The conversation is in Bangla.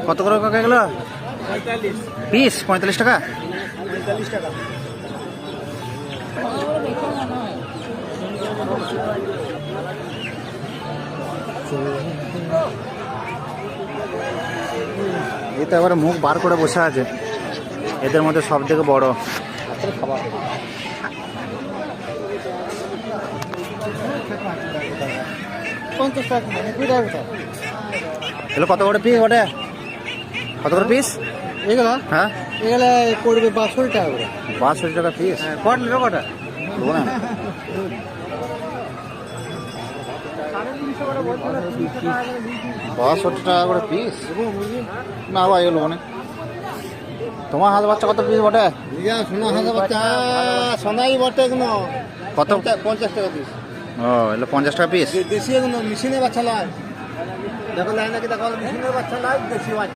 কত করে কাকা এগুলো? পিস 45 টাকা। এই তো এবারে মুখ বার করে বসে আছে, এদের মধ্যে সব থেকে বড়। এগুলো কত করে পিস ওটা? কত করে পিস এগুলো? হ্যাঁ এগুলো পড়বে 62 টাকা করে। 62 টাকা পিস। কট নেবে কটা? দেবো না। 62 টাকা করে পিস না ভাই, এগুলো অনেক। তোমার হাত বাচ্চা কত পিস বটে? সোনা হাজার বাচ্চা, সোনাই বটে এগুলো। কত? 50 টাকা পিস। ও এগুলো 50 টাকা পিস। দেশি এগুলো, মেশিনের বাচ্চা নয়। দেখো লাইন নাকি, দেখো মেশিনের বাচ্চা নয়, দেশি বাচ্চা।